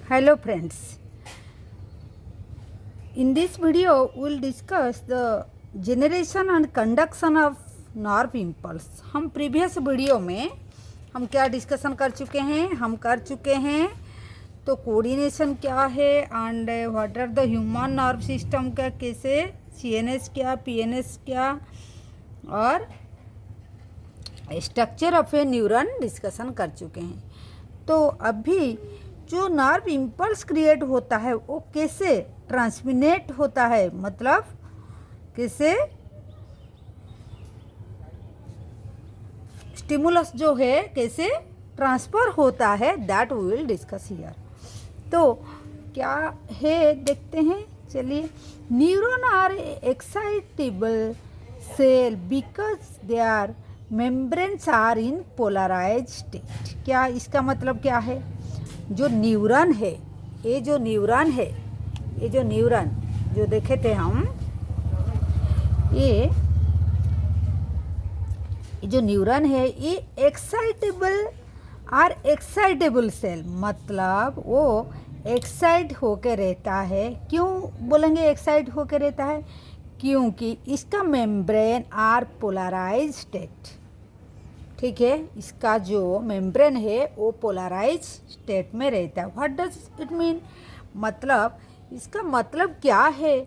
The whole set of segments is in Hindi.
Hello friends, in this video we will discuss the generation and conduction of nerve impulse. हम प्रीवियस वीडियो में हम क्या डिस्कशन कर चुके हैं, हम कर चुके हैं तो कोऑर्डिनेशन क्या है and what are the human nerve system का, कैसे सीएनएस क्या, पीएनएस क्या और structure of a neuron discussion कर चुके हैं। तो अभी जो नर्व इम्पल्स क्रिएट होता है वो कैसे ट्रांसमिनेट होता है, मतलब कैसे स्टिमुलस जो है कैसे ट्रांसफ़र होता है, that we will discuss here. तो क्या है देखते हैं, चलिए। Neuron are excitable cell because they are membranes are in polarise state. क्या इसका मतलब क्या है? जो न्यूरॉन है, ये जो न्यूरॉन है, ये जो न्यूरॉन जो देखे थे हम, ये जो न्यूरॉन है ये एक्साइटेबल सेल, मतलब वो एक्साइट होके रहता है। क्यों बोलेंगे एक्साइट होके रहता है? क्योंकि इसका मेम्ब्रेन आर पोलराइज स्टेट, ठीक है। इसका जो मेम्ब्रेन है वो पोलराइज स्टेट में रहता है। What does it mean? मतलब इसका मतलब क्या है?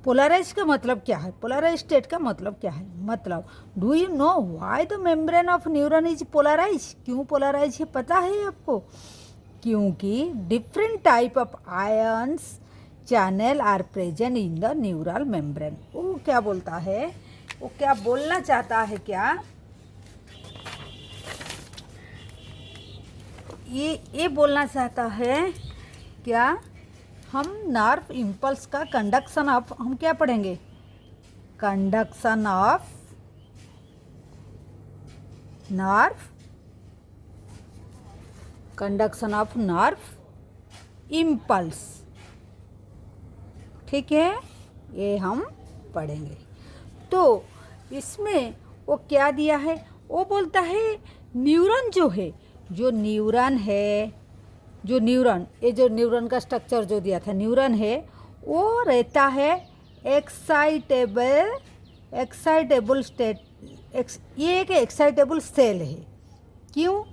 पोलराइज का मतलब क्या है? पोलराइज स्टेट का मतलब क्या है? मतलब do you know why the membrane of neuron is polarise? क्यों पोलराइज है पता है आपको? क्योंकि different type of ions channel are present in the neural membrane. वो क्या बोलता है, वो क्या बोलना चाहता है? क्या ये बोलना चाहता है क्या? हम नर्व इम्पल्स का कंडक्शन ऑफ, हम क्या पढ़ेंगे? Conduction of nerve, conduction of nerve impulse, ठीक है, ये हम पढ़ेंगे। तो इसमें वो क्या दिया है? वो बोलता है न्यूरॉन जो है, जो न्यूरॉन है, जो न्यूरॉन, ये जो न्यूरॉन का स्ट्रक्चर जो दिया था, न्यूरॉन है वो रहता है एक्साइटेबल स्टेट। ये एक एक्साइटेबल सेल है। क्यों?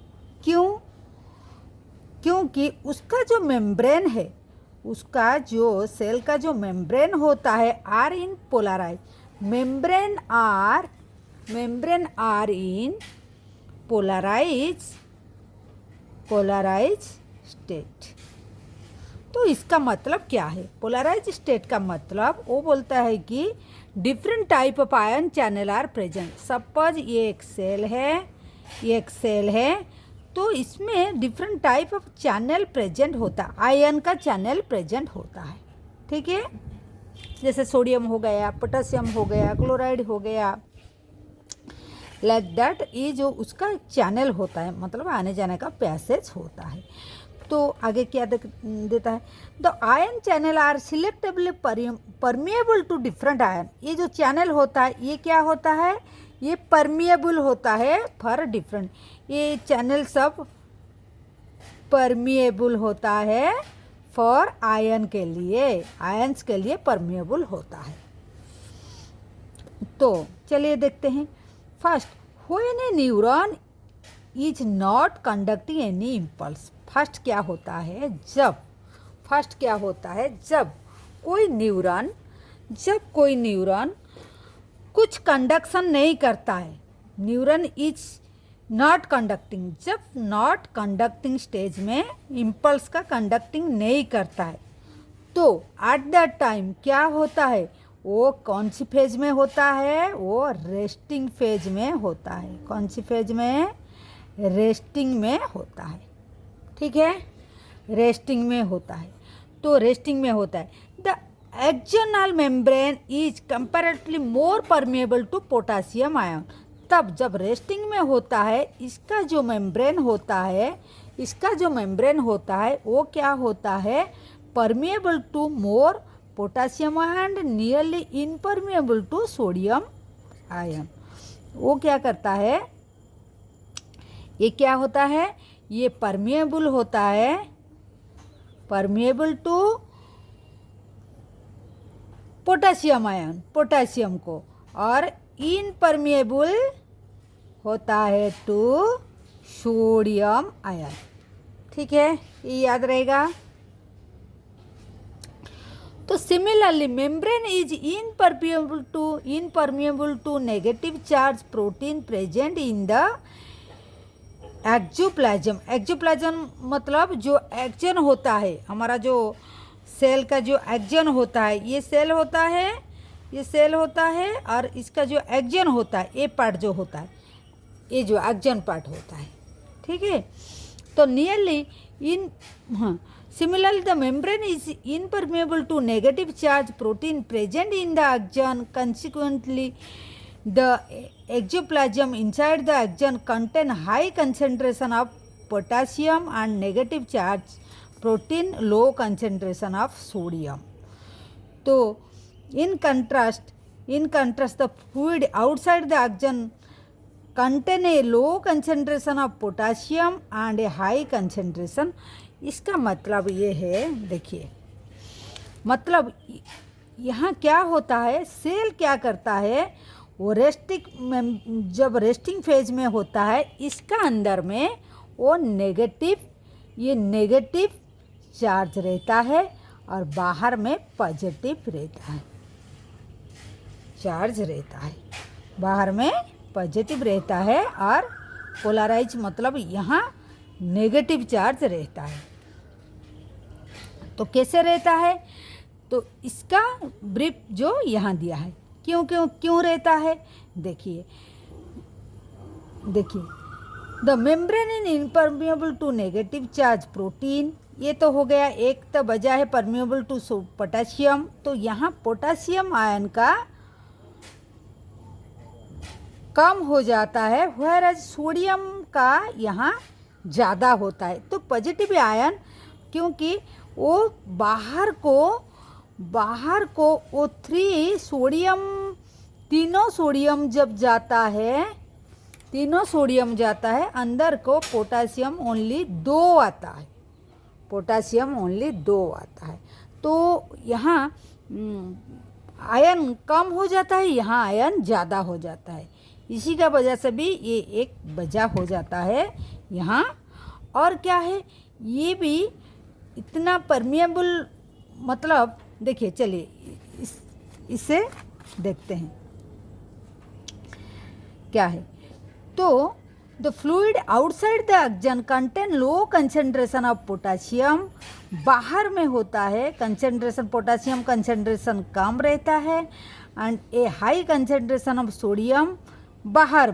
क्योंकि उसका जो मेम्ब्रेन है, उसका जो सेल का जो मेम्ब्रेन होता है are in polarise, membrane are in polarise state. तो इसका मतलब क्या है? पोलराइज स्टेट का मतलब वो बोलता है कि different type of ion channel are present. Suppose ये एक सेल है, तो इसमें different type of channel present होता है, आयन का चैनल प्रेजेंट होता है, ठीक है। जैसे सोडियम हो गया, पोटेशियम हो गया, क्लोराइड हो गया, लाइक दैट। ये जो उसका चैनल होता है, मतलब आने जाने का पैसेज होता है। तो आगे क्या देता है? The ion channel are selectively permeable to different ion. ये जो चैनल होता है ये क्या होता है? ये परमिएबल होता है फॉर डिफरेंट। ये चैनल सब परमिएबल होता है फॉर आयन के लिए, आयन्स के लिए परमिएबल होता है। तो चलिए देखते हैं। First, when A neuron is not conducting any impulse. First क्या होता है? जब कोई न्यूरॉन कुछ कंडक्शन नहीं करता है, न्यूरॉन इज नॉट कंडक्टिंग, जब नॉट कंडक्टिंग स्टेज में इम्पल्स का कंडक्टिंग नहीं करता है, तो एट दैट टाइम क्या होता है? वो कौन सी फेज में होता है? वो रेस्टिंग फेज में होता है। कौन सी फेज में? रेस्टिंग में होता है, ठीक है, रेस्टिंग में होता है। तो रेस्टिंग में होता है। The external membrane is comparatively more permeable to potassium ion. तब जब रेस्टिंग में होता है, इसका जो मेम्ब्रेन होता है वो क्या होता है? Permeable to more potassium and nearly impermeable to sodium ion. वो क्या करता है? ये क्या होता है? ये परमिएबल होता है permeable to potassium ion, potassium को, और इनपरमिएबल होता है टू सोडियम आयन। ठीक है, ये याद रहेगा। तो similarly membrane is impermeable to negative charge protein present in the axoplasm. Axoplasm मतलब जो एक्जन होता है, हमारा जो सेल का जो एक्जन होता है, ये सेल होता है, ये सेल होता है, और इसका जो एक्जन होता है, ये पार्ट जो होता है, ये जो एक्जन पार्ट होता है। ठीक है, तो nearly in similarly the membrane is impermeable to negative charge protein present in the axon, consequently the exoplasm inside the axon contain high concentration of potassium and negative charge protein, low concentration of sodium. So in contrast the fluid outside the axon contain a low concentration of potassium and a high concentration. इसका मतलब ये है, देखिए मतलब यहाँ क्या होता है, सेल क्या करता है, वो जब रेस्टिंग फेज में होता है, इसका अंदर में वो ये नेगेटिव चार्ज रहता है और बाहर में पॉजिटिव रहता है, चार्ज रहता है, बाहर में पॉजिटिव रहता है, और पोलराइज मतलब यहाँ नेगेटिव चार्ज रहता है। तो कैसे रहता है, तो इसका ब्रीफ जो यहाँ दिया है, क्यों रहता है, देखिए the membrane in impermeable to negative charge protein, ये तो हो गया, एक तो वजह है परमिएबल टू पोटासियम, तो यहाँ पोटासियम आयन का कम हो जाता है, व्हेयरएज सोडियम का यहाँ ज़्यादा होता है। तो पॉजिटिव आयन, क्योंकि वो बाहर को O3 सोडियम, तीनों सोडियम जब जाता है, तीनों सोडियम जाता है, अंदर को पोटासियम ओनली 2 आता है, पोटासियम ओनली 2 आता है। तो यहाँ आयन कम हो जाता है, यहाँ आयन ज़्यादा हो जाता है, इसी का वजह से भी ये एक वजह हो जाता है यहाँ। और क्या है, ये भी इतना परमिएबल, मतलब देखिए, चलिए इसे देखते हैं क्या है। तो the fluid outside the एक्जन contain low concentration of potassium, बाहर में होता है कंसेंट्रेशन, पोटासियम कंसेंट्रेशन कम रहता है, and A high concentration of sodium, बाहर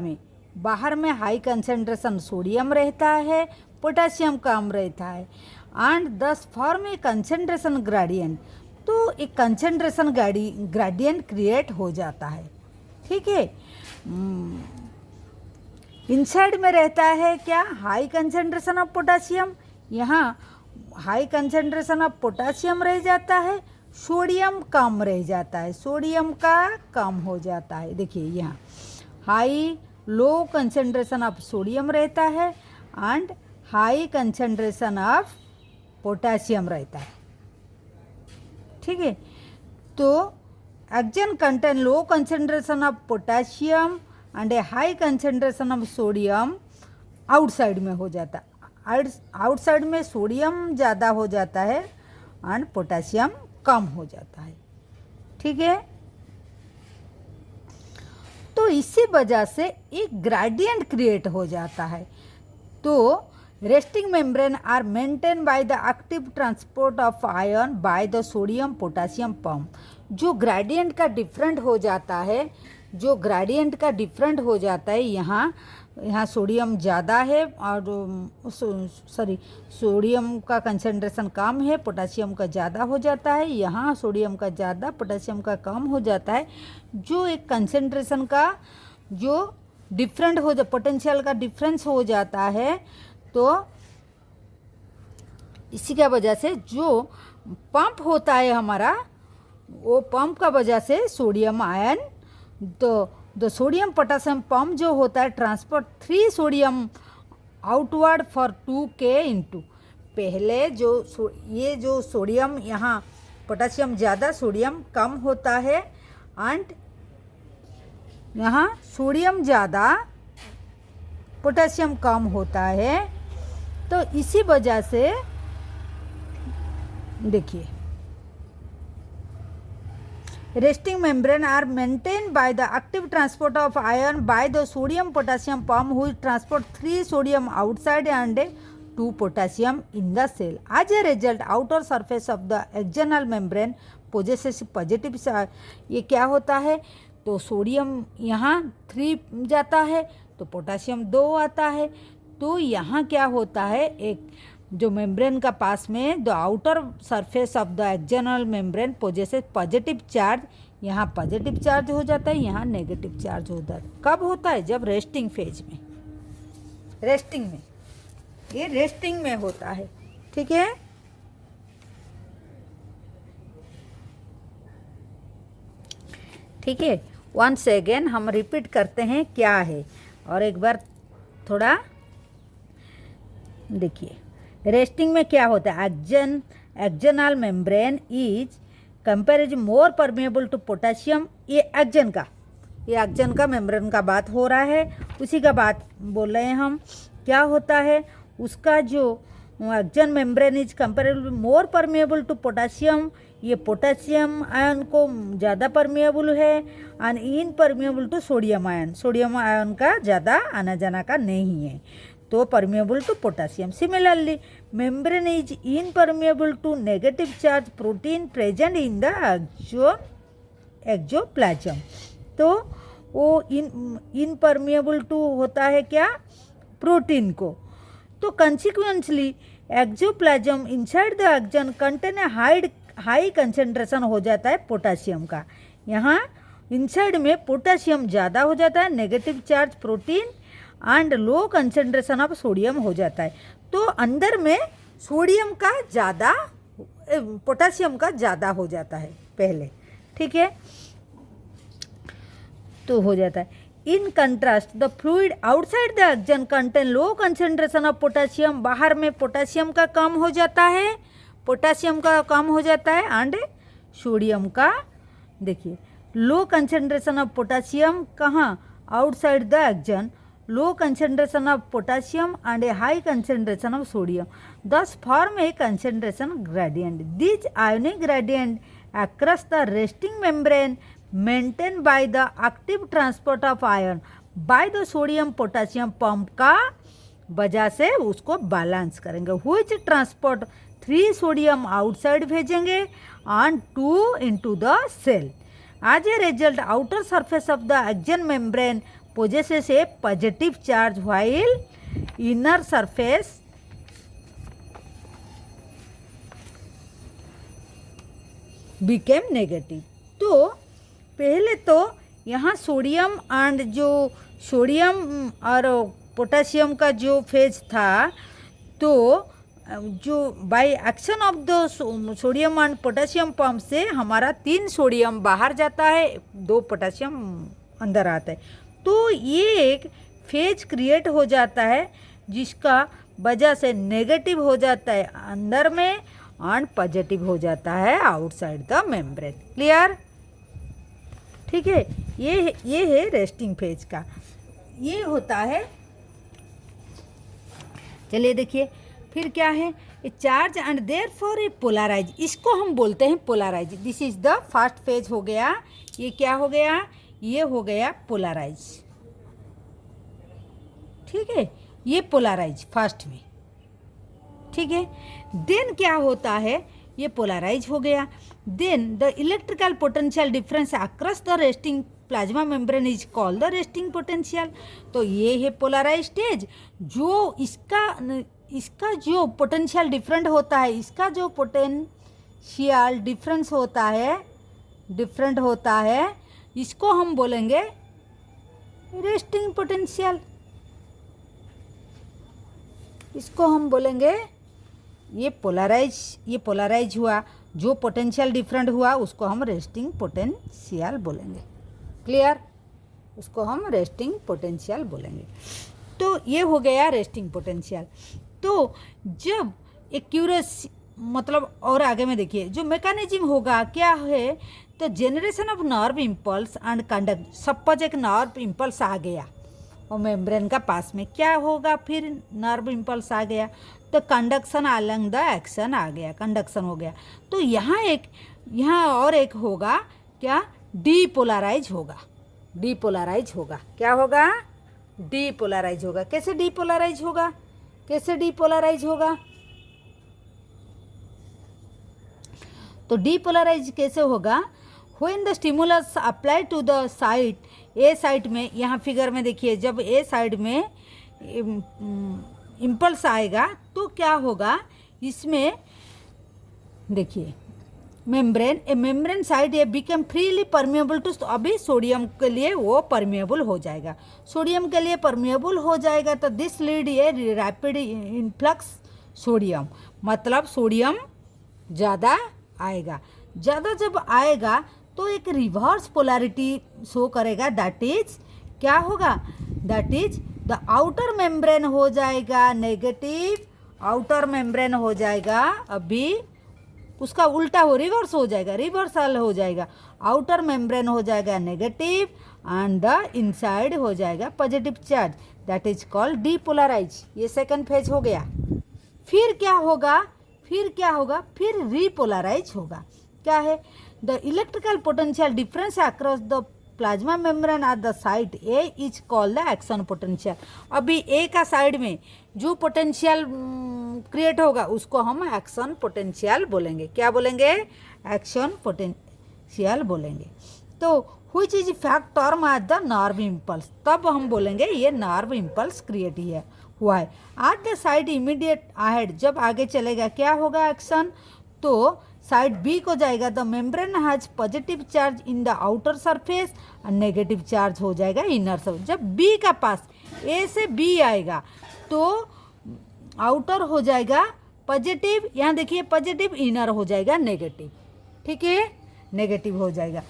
में हाई कंसेंट्रेशन सोडियम रहता है, पोटासियम कम रहता है, एंड दस फॉर्म ए कंसेंट्रेशन ग्रेडियंट। तो एक कंसेंट्रेशन ग्रेडियंट क्रिएट हो जाता है। ठीक है, इनसाइड में रहता है क्या, हाई कंसेंट्रेशन ऑफ पोटासियम, यहाँ हाई कंसेंट्रेशन ऑफ पोटासियम रह जाता है, सोडियम कम रह जाता है, सोडियम का कम हो जाता है। देखिए यहाँ लो कंसेंट्रेशन ऑफ सोडियम रहता है and high concentration of potassium रहता है। ठीक है, तो एक्जन contain low concentration of potassium and A high concentration of sodium, outside में हो जाता है, आउटसाइड में सोडियम ज़्यादा हो जाता है एंड पोटासियम कम हो जाता है। ठीक है, तो इसी वजह से एक ग्रेडियंट क्रिएट हो जाता है। तो resting membrane are maintain by the active transport of ion by the sodium potassium pump. जो ग्रेडियंट का डिफरेंट हो जाता है, जो ग्रेडियंट का डिफरेंट हो जाता है, यहाँ सोडियम ज़्यादा है और सोडियम का कंसंट्रेशन कम है, पोटासियम का ज़्यादा हो जाता है, यहाँ सोडियम का ज़्यादा पोटासियम का कम हो जाता है। जो एक कंसंट्रेशन का जो डिफरेंट हो पोटेंशियल का डिफरेंस हो जाता है, तो इसी का वजह से जो पंप होता है हमारा, वो पंप का वजह से सोडियम आयन, तो द सोडियम पोटासियम पंप जो होता है transport 3 sodium outward for 2K into, पहले ये जो सोडियम, यहाँ पोटेशियम ज़्यादा सोडियम कम होता है, एंड यहाँ सोडियम ज़्यादा पोटेशियम कम होता है। तो इसी वजह से देखिए, resting membrane are maintained by the active transport of ion by the sodium potassium pump, which transport 3 sodium outside and 2 potassium in the cell. As a result, outer surface of the external membrane possesses positive charge. ये क्या होता है, तो सोडियम यहाँ 3 जाता है तो पोटासियम 2 आता है। तो यहाँ क्या होता है, एक जो मेम्ब्रेन का पास में the outer surface of the external membrane possesses positive charge, यहाँ पॉजिटिव चार्ज हो जाता है, यहाँ नेगेटिव चार्ज होता है। कब होता है, जब रेस्टिंग फेज में, रेस्टिंग में, ये रेस्टिंग में होता है। ठीक है, ठीक है। वंस अगेन हम रिपीट करते हैं क्या है, और एक बार थोड़ा देखिए। रेस्टिंग में क्या होता है, external membrane is comparative more permeable to potassium. ये एक्सटर्न का मेम्ब्रेन का बात हो रहा है, उसी का बात बोल रहे हैं हम। क्या होता है, उसका जो external membrane is comparative more permeable to potassium, ये पोटेशियम आयन को ज़्यादा परमेबल है, and impermeable to sodium ion, sodium ion का ज़्यादा आना जाना का नहीं है, तो permeable to potassium. Similarly membrane is impermeable to negative charge protein present in the axoplasm. तो वो इनपरमेबल टू होता है क्या, प्रोटीन को। तो consequently axoplasm inside the axon contain high concentration हो जाता है पोटेशियम का। यहाँ इनसाइड में पोटेशियम ज़्यादा हो जाता है, negative charge protein and low concentration of sodium हो जाता है। तो अंदर में सोडियम का ज़्यादा, पोटेशियम का ज़्यादा हो जाता है पहले। ठीक है, तो हो जाता है। In contrast the fluid outside the axon contain low concentration of potassium, बाहर में पोटेशियम का कम हो जाता है, पोटेशियम का कम हो जाता है, एंड सोडियम का देखिए लो कंसेंट्रेशन ऑफ पोटेशियम कहाँ, outside the action, low concentration of potassium and a high concentration of sodium, thus form a concentration gradient. This ionic gradient across the resting membrane maintained by the active transport of ion by the sodium potassium pump का वजह से उसको बैलेंस करेंगे। which transport 3 sodium outside भेजेंगे and 2 into the cell. As a result, outer surface of the axon membrane possesses a positive charge while inner surface became negative. तो पहले तो यहाँ सोडियम एंड जो सोडियम और पोटेशियम का जो फेज था, तो जो by action of the sodium and potassium pump से हमारा 3 सोडियम बाहर जाता है, 2 पोटेशियम अंदर आता है। तो ये एक फेज क्रिएट हो जाता है जिसका वजह से नेगेटिव हो जाता है अंदर में एंड पॉजिटिव हो जाता है आउटसाइड द मेम्ब्रेन। क्लियर? ठीक है, ये है रेस्टिंग फेज का, ये होता है। चलिए देखिए फिर क्या है, a charge and therefore a polarise, इसको हम बोलते हैं polarise. This is the first phase हो गया, ये क्या हो गया, ये हो गया पोलराइज। ठीक है, ये पोलराइज फर्स्ट में। ठीक है, देन क्या होता है, ये पोलराइज हो गया। Then the electrical potential difference across the resting plasma membrane is called the resting potential. तो ये है पोलराइज स्टेज, जो इसका जो पोटेंशियल डिफरेंट होता है, इसका जो पोटेंशियल डिफरेंस होता है, डिफरेंट होता है, इसको हम बोलेंगे रेस्टिंग पोटेंशियल। इसको हम बोलेंगे, ये पोलराइज हुआ, जो पोटेंशियल डिफरेंट हुआ उसको हम रेस्टिंग पोटेंशियल बोलेंगे। क्लियर? उसको हम रेस्टिंग पोटेंशियल बोलेंगे। तो ये हो गया रेस्टिंग पोटेंशियल। तो जब एक क्यूरियस मतलब और आगे में देखिए जो मैकेनिज्म होगा क्या है, तो generation of nerve impulse and conduct. Suppose एक नर्व इम्पल्स आ गया और मेम्ब्रेन का पास में, क्या होगा फिर नर्व इम्पल्स आ गया तो कंडक्शन अलॉन्ग द एक्शन आ गया, कंडक्शन हो गया। तो यहाँ और एक होगा क्या, डीपोलराइज होगा, डीपोलराइज होगा। क्या होगा, डीपोलराइज होगा। कैसे डीपोलराइज होगा, कैसे डीपोलराइज होगा, तो डीपोलराइज कैसे होगा, when the stimulus apply to the site, a site में, यहाँ फिगर में देखिए जब ए साइड में इम्पल्स आएगा तो क्या होगा, इसमें देखिए मेम्ब्रेन, ए मेम्ब्रेन साइड ये बिकम फ्रीली परमिएबल टू, अभी सोडियम के लिए वो परमिएबल हो जाएगा, सोडियम के लिए परमिएबल हो जाएगा। तो दिस लीड ये रैपिड इन्फ्लक्स सोडियम, मतलब सोडियम ज़्यादा आएगा, ज़्यादा जब आएगा तो एक रिवर्स पोलैरिटी शो करेगा, दैट इज क्या होगा, that is the outer membrane हो जाएगा नेगेटिव, आउटर मेम्ब्रेन हो जाएगा, अभी उसका उल्टा हो, रिवर्स हो जाएगा, रिवर्सल हो जाएगा, आउटर मेम्ब्रेन हो जाएगा नेगेटिव एंड द इनसाइड हो जाएगा positive charge, that is called depolarise. ये सेकंड फेज हो गया। फिर क्या होगा, फिर क्या होगा, फिर रीपोलराइज होगा। क्या है, the electrical potential difference across the plasma membrane at the site A is called the action potential. अभी ए का साइड में जो पोटेंशियल क्रिएट होगा उसको हम एक्शन पोटेंशियल बोलेंगे। क्या बोलेंगे, एक्शन पोटेंशियल बोलेंगे। तो which is fact term at the nerve impulse, तब हम बोलेंगे ये नर्व इम्पल्स क्रिएट हुआ है। Eight the side immediate ahead, जब आगे चलेगा क्या होगा एक्शन, तो साइड बी को जाएगा, the membrane has positive charge in the outer surface और नेगेटिव चार्ज हो जाएगा इनर सरफेस। जब बी का पास ए से बी आएगा तो आउटर हो जाएगा पॉजिटिव, यहाँ देखिए पॉजिटिव, इनर हो जाएगा नेगेटिव, ठीक है, नेगेटिव हो जाएगा।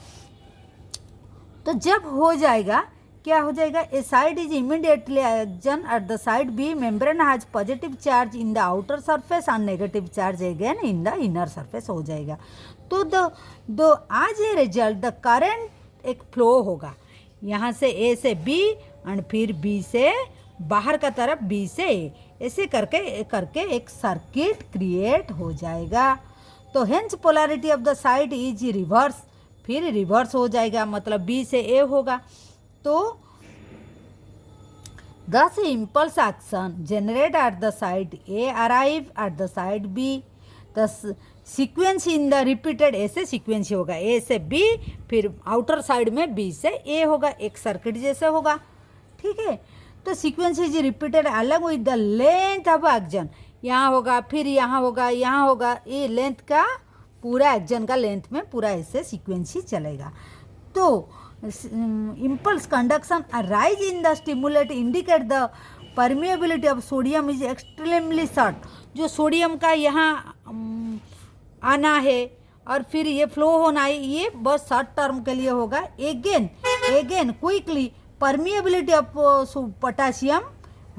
तो जब हो जाएगा क्या हो जाएगा, A side is immediately action at the side B, membrane has positive charge in the outer surface and negative charge again in the inner surface हो जाएगा। तो the as a result the current एक फ्लो होगा, यहाँ से ए से बी एंड फिर बी से बाहर का तरफ बी से ए, ऐसे करके एक सर्किट क्रिएट हो जाएगा। तो hence polarity of the side is reverse, फिर रिवर्स हो जाएगा, मतलब बी से ए होगा। तो thus impulse action generate at the side A arrive at the side B, the sequence in the repeated ऐसे सीक्वेंस होगा, A से B फिर आउटर साइड में B से A होगा, एक सर्किट जैसे होगा, ठीक है। तो सीक्वेंस इज रिपीटेड अलग with the length of action, यहाँ होगा फिर यहाँ होगा, यहाँ होगा, ये लेंथ का पूरा एक्शन का लेंथ में पूरा ऐसे सीक्वेंस ही चलेगा। तो impulse conduction arise in the stimulate indicate the permeability of sodium is extremely short। जो सोडियम का यहाँ आना है और फिर ये फ्लो होना है, ये बस शॉर्ट टर्म के लिए होगा। Again quickly permeability of potassium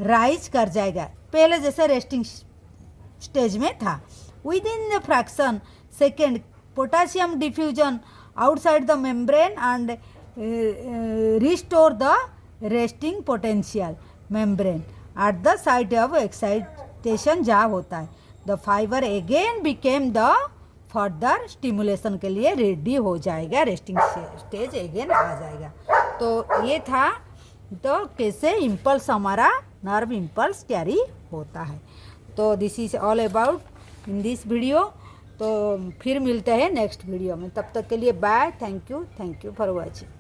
rise कर जाएगा, पहले जैसे रेस्टिंग स्टेज में था। Within the fraction second potassium diffusion outside the membrane and restore the resting potential membrane at the site of excitation जहाँ होता है। the fiber again became the further stimulation के लिए रेडी हो जाएगा, रेस्टिंग स्टेज अगेन आ जाएगा। तो ये था तो कैसे इम्पल्स हमारा नर्व इम्पल्स कैरी होता है। तो this is all about in this video. तो फिर मिलते हैं नेक्स्ट वीडियो में, तब तक के लिए bye, thank you for watching.